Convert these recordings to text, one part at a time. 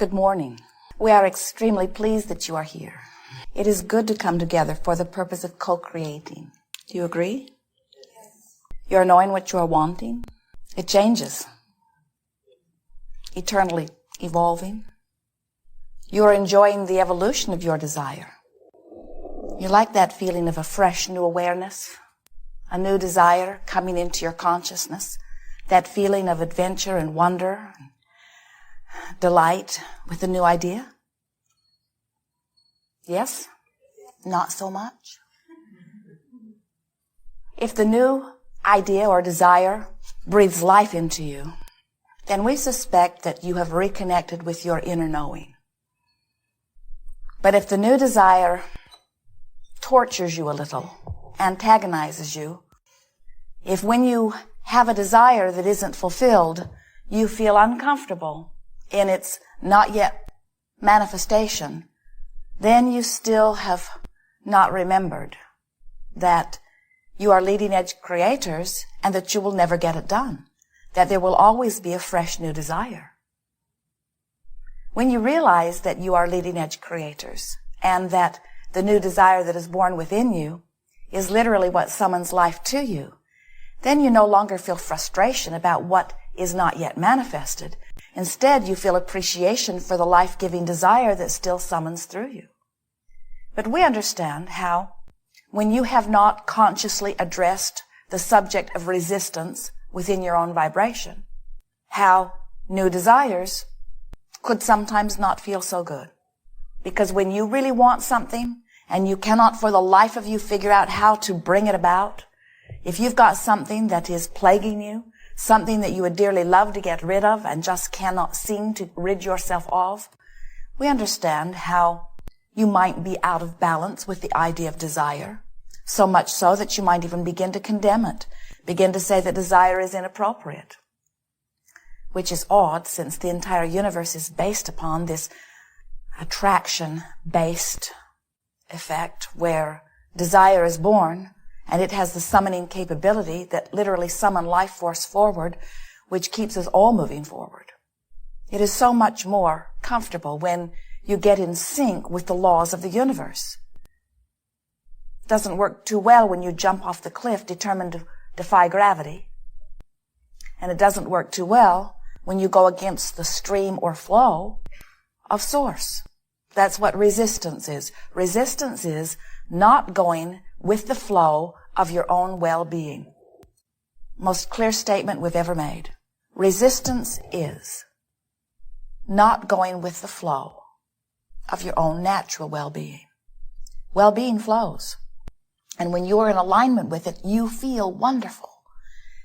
Good morning. We are extremely pleased that you are here. It is good to come together for the purpose of co-creating. Do you agree? Yes. You are knowing what you are wanting. It changes. Eternally evolving. You are enjoying the evolution of your desire. You like that feeling of a fresh new awareness, a new desire coming into your consciousness, that feeling of adventure and wonder, and delight with a new idea? Yes? Not so much? If the new idea or desire breathes life into you, then we suspect that you have reconnected with your inner knowing. But if the new desire tortures you a little, antagonizes you, if when you have a desire that isn't fulfilled, you feel uncomfortable in its not yet manifestation, then you still have not remembered that you are leading edge creators and that you will never get it done, that there will always be a fresh new desire. When you realize that you are leading edge creators and that the new desire that is born within you is literally what summons life to you, then you no longer feel frustration about what is not yet manifested. Instead, you feel appreciation for the life-giving desire that still summons through you. But we understand how, when you have not consciously addressed the subject of resistance within your own vibration, how new desires could sometimes not feel so good. Because when you really want something, and you cannot for the life of you figure out how to bring it about, if you've got something that is plaguing you, something that you would dearly love to get rid of and just cannot seem to rid yourself of, we understand how you might be out of balance with the idea of desire, so much so that you might even begin to condemn it, begin to say that desire is inappropriate, which is odd since the entire universe is based upon this attraction-based effect where desire is born and it has the summoning capability that literally summon life force forward, which keeps us all moving forward. It is so much more comfortable when you get in sync with the laws of the universe. It doesn't work too well when you jump off the cliff determined to defy gravity. And it doesn't work too well when you go against the stream or flow of source. That's what resistance is. Resistance is not going with the flow of your own well-being. Most clear statement we've ever made. Resistance is not going with the flow of your own natural well-being. Well-being flows. And when you are in alignment with it, you feel wonderful.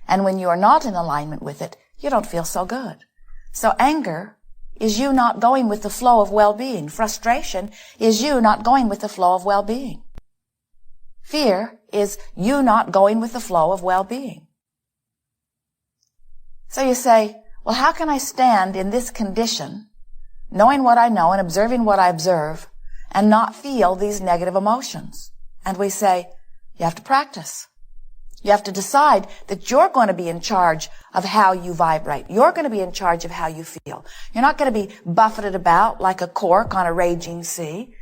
And when you are not in alignment with it, you don't feel so good. So anger is you not going with the flow of well-being. Frustration is you not going with the flow of well-being. Fear is you not going with the flow of well-being. So you say, well, how can I stand in this condition, knowing what I know and observing what I observe, and not feel these negative emotions? And we say, you have to practice. You have to decide that you're going to be in charge of how you vibrate. You're going to be in charge of how you feel. You're not going to be buffeted about like a cork on a raging sea.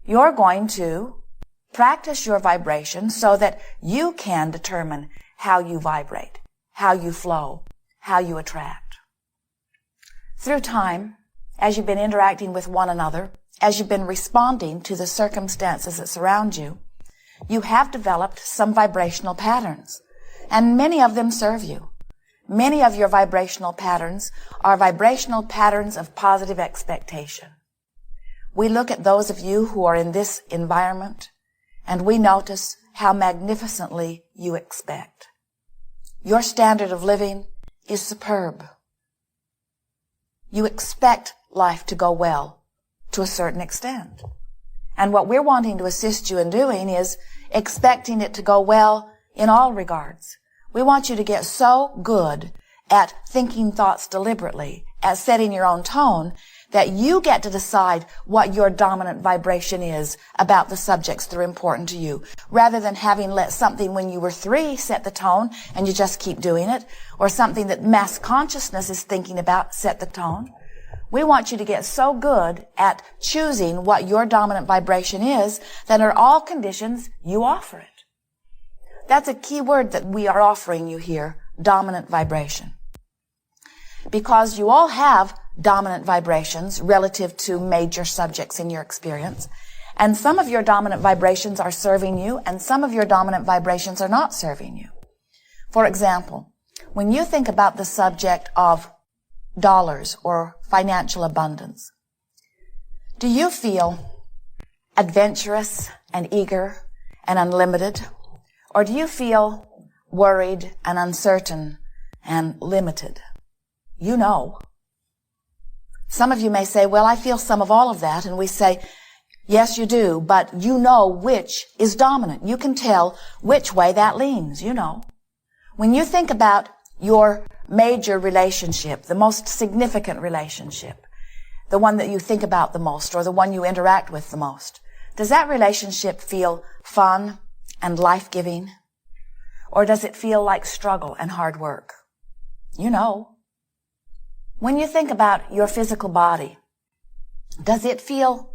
You're going to practice your vibration so that you can determine how you vibrate, how you flow, how you attract. Through time, as you've been interacting with one another, as you've been responding to the circumstances that surround you, you have developed some vibrational patterns, and many of them serve you. Many of your vibrational patterns are vibrational patterns of positive expectation. We look at those of you who are in this environment, and we notice how magnificently you expect. Your standard of living is superb. You expect life to go well to a certain extent. And what we're wanting to assist you in doing is expecting it to go well in all regards. We want you to get so good at thinking thoughts deliberately, at setting your own tone, that you get to decide what your dominant vibration is about the subjects that are important to you, rather than having let something when you were 3 set the tone and you just keep doing it, or something that mass consciousness is thinking about set the tone. We want you to get so good at choosing what your dominant vibration is that under all conditions you offer it. That's a key word that we are offering you here, dominant vibration. Because you all have dominant vibrations relative to major subjects in your experience. And some of your dominant vibrations are serving you, and some of your dominant vibrations are not serving you. For example, when you think about the subject of dollars or financial abundance, do you feel adventurous and eager and unlimited? Or do you feel worried and uncertain and limited? You know. Some of you may say, well, I feel some of all of that. And we say, yes, you do, but you know which is dominant. You can tell which way that leans, you know. When you think about your major relationship, the most significant relationship, the one that you think about the most or the one you interact with the most, does that relationship feel fun and life-giving? Or does it feel like struggle and hard work? You know. When you think about your physical body, does it feel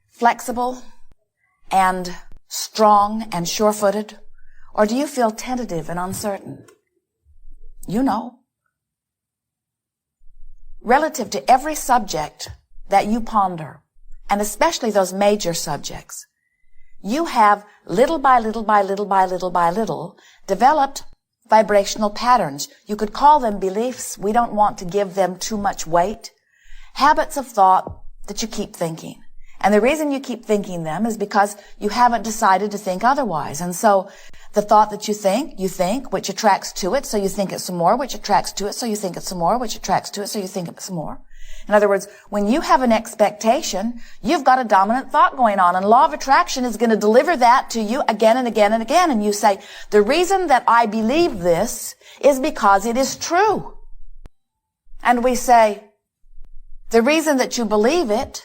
flexible and strong and sure-footed? Or do you feel tentative and uncertain? You know. Relative to every subject that you ponder, and especially those major subjects, you have little by little by little by little by little developed vibrational patterns. You could call them beliefs. We don't want to give them too much weight. Habits of thought that you keep thinking. And the reason you keep thinking them is because you haven't decided to think otherwise. And so the thought that you think, which attracts to it, so you think it some more, which attracts to it, so you think it some more, which attracts to it, so you think it some more. In other words, when you have an expectation, you've got a dominant thought going on, and law of attraction is going to deliver that to you again and again and again. And you say, the reason that I believe this is because it is true. And we say, the reason that you believe it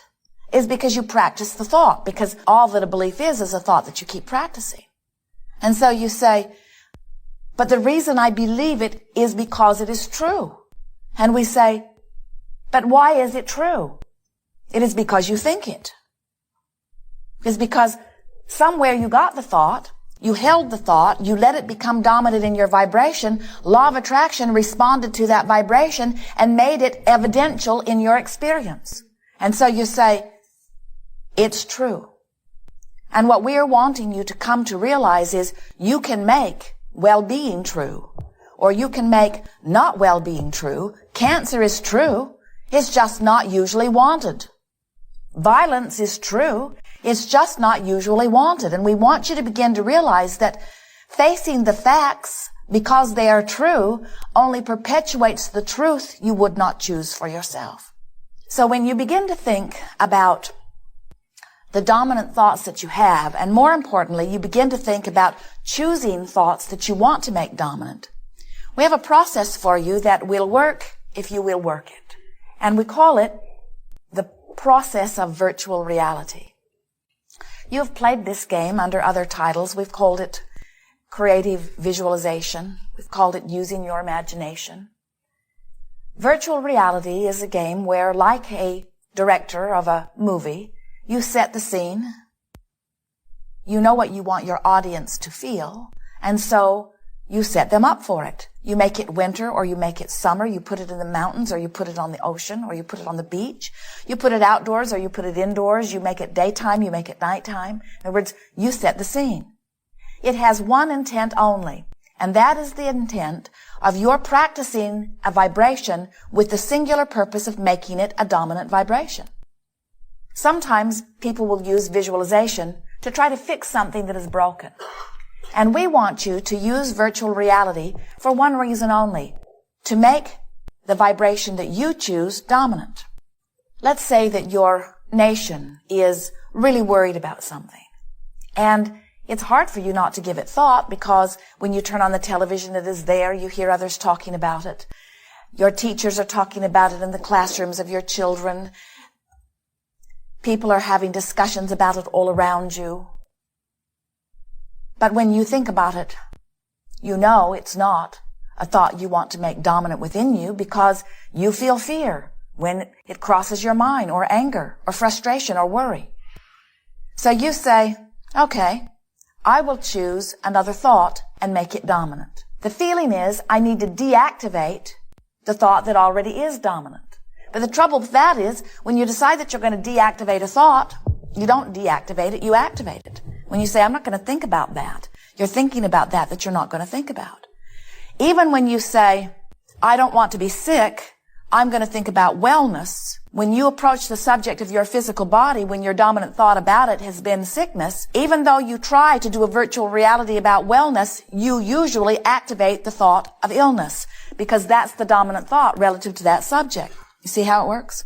is because you practice the thought, because all that a belief is a thought that you keep practicing. And so you say, but the reason I believe it is because it is true. And we say, but why is it true? It is because you think it. It's because somewhere you got the thought, you held the thought, you let it become dominant in your vibration, law of attraction responded to that vibration and made it evidential in your experience. And so you say, it's true. And what we are wanting you to come to realize is you can make well-being true, or you can make not well-being true. Cancer is true. It's just not usually wanted. Violence is true. It's just not usually wanted. And we want you to begin to realize that facing the facts because they are true only perpetuates the truth you would not choose for yourself. So when you begin to think about the dominant thoughts that you have, and more importantly, you begin to think about choosing thoughts that you want to make dominant, we have a process for you that will work if you will work it. And we call it the process of virtual reality. You have played this game under other titles. We've called it creative visualization. We've called it using your imagination. Virtual reality is a game where, like a director of a movie, you set the scene. You know what you want your audience to feel, and so you set them up for it. You make it winter or you make it summer. You put it in the mountains or you put it on the ocean or you put it on the beach. You put it outdoors or you put it indoors. You make it daytime, you make it nighttime. In other words, you set the scene. It has one intent only, and that is the intent of your practicing a vibration with the singular purpose of making it a dominant vibration. Sometimes people will use visualization to try to fix something that is broken. And we want you to use virtual reality for one reason only, to make the vibration that you choose dominant. Let's say that your nation is really worried about something. And it's hard for you not to give it thought because when you turn on the television, it is there. You hear others talking about it. Your teachers are talking about it in the classrooms of your children. People are having discussions about it all around you. But when you think about it, you know it's not a thought you want to make dominant within you because you feel fear. when it crosses your mind, or anger, or frustration, or worry. So you say, okay, I will choose another thought and make it dominant. The feeling is I need to deactivate the thought that already is dominant. But the trouble with that is when you decide that you're going to deactivate a thought, you don't deactivate it, you activate it. When you say, I'm not going to think about that, you're thinking about that you're not going to think about. Even when you say, I don't want to be sick, I'm going to think about wellness. When you approach the subject of your physical body, when your dominant thought about it has been sickness, even though you try to do a virtual reality about wellness, you usually activate the thought of illness because that's the dominant thought relative to that subject. You see how it works?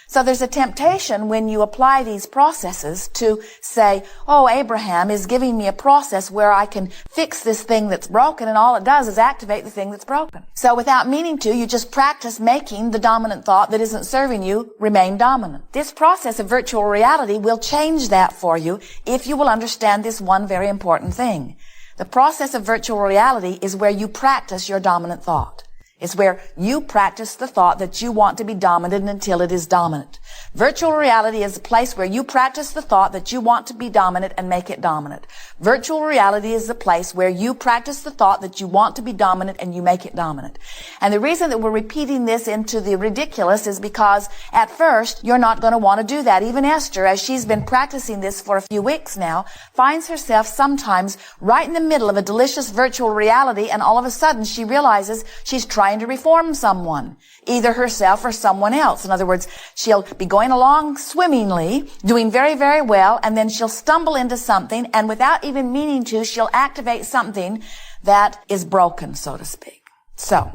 So there's a temptation when you apply these processes to say, oh, Abraham is giving me a process where I can fix this thing that's broken, and all it does is activate the thing that's broken. So without meaning to, you just practice making the dominant thought that isn't serving you remain dominant. This process of virtual reality will change that for you if you will understand this one very important thing. The process of virtual reality is where you practice your dominant thought. It's where you practice the thought that you want to be dominant until it is dominant. Virtual reality is a place where you practice the thought that you want to be dominant and make it dominant. Virtual reality is the place where you practice the thought that you want to be dominant and you make it dominant. And the reason that we're repeating this into the ridiculous is because at first you're not going to want to do that. Even Esther, as she's been practicing this for a few weeks now, finds herself sometimes right in the middle of a delicious virtual reality, and all of a sudden she realizes she's trying to reform someone, either herself or someone else. In other words, she'll be going along swimmingly, doing very, very well, and then she'll stumble into something, and without even meaning to, she'll activate something that is broken, so to speak. So,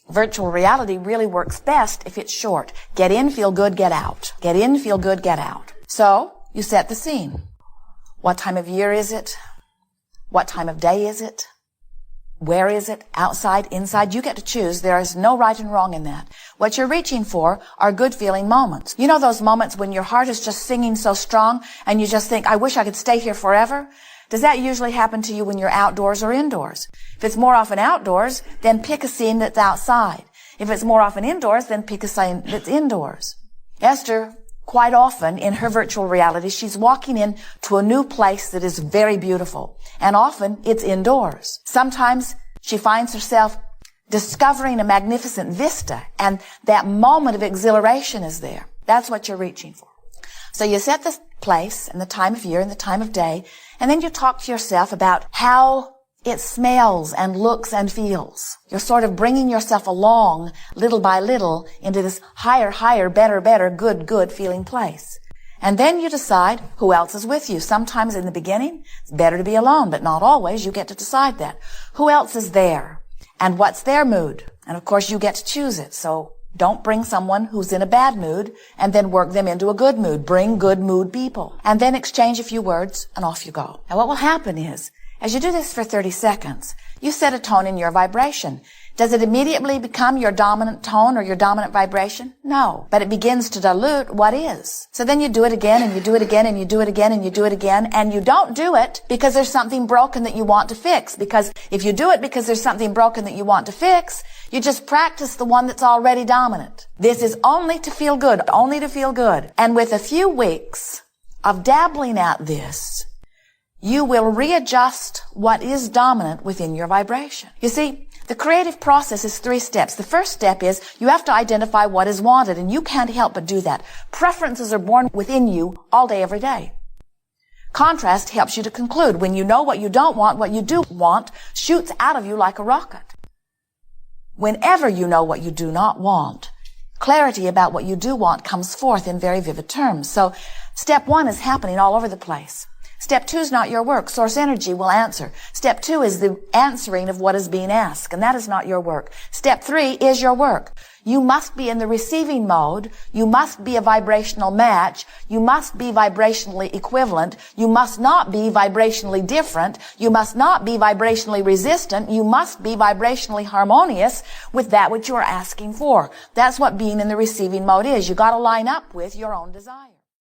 virtual reality really works best if it's short. Get in, feel good, get out. Get in, feel good, get out. So, you set the scene. What time of year is it? What time of day is it? Where is it? Outside, inside? You get to choose. There is no right and wrong in that. What you're reaching for are good feeling moments. You know those moments when your heart is just singing so strong and you just think, I wish I could stay here forever? Does that usually happen to you when you're outdoors or indoors? If it's more often outdoors, then pick a scene that's outside. If it's more often indoors, then pick a scene that's indoors. Esther, quite often in her virtual reality, she's walking into a new place that is very beautiful. And often it's indoors. Sometimes she finds herself discovering a magnificent vista, and that moment of exhilaration is there. That's what you're reaching for. So you set the place and the time of year and the time of day, and then you talk to yourself about how it smells and looks and feels. You're sort of bringing yourself along little by little into this higher, better, good feeling place. And then you decide who else is with you. Sometimes in the beginning, it's better to be alone, but not always. You get to decide that. Who else is there? And what's their mood? And of course, you get to choose it. So don't bring someone who's in a bad mood and then work them into a good mood. Bring good mood people. And then exchange a few words and off you go. Now what will happen is, as you do this for 30 seconds, you set a tone in your vibration. Does it immediately become your dominant tone or your dominant vibration? No. But it begins to dilute what is. So then you do it again, and you do it again, and you do it again, and you do it again, and you don't do it because there's something broken that you want to fix. Because if you do it because there's something broken that you want to fix, you just practice the one that's already dominant. This is only to feel good, only to feel good. And with a few weeks of dabbling at this, you will readjust what is dominant within your vibration. You see, the creative process is 3 steps. The first step is you have to identify what is wanted, and you can't help but do that. Preferences are born within you all day, every day. Contrast helps you to conclude. When you know what you don't want, what you do want shoots out of you like a rocket. Whenever you know what you do not want, clarity about what you do want comes forth in very vivid terms. So step 1 is happening all over the place. Step 2 is not your work. Source energy will answer. Step 2 is the answering of what is being asked, and that is not your work. Step 3 is your work. You must be in the receiving mode. You must be a vibrational match. You must be vibrationally equivalent. You must not be vibrationally different. You must not be vibrationally resistant. You must be vibrationally harmonious with that which you are asking for. That's what being in the receiving mode is. You got to line up with your own desire.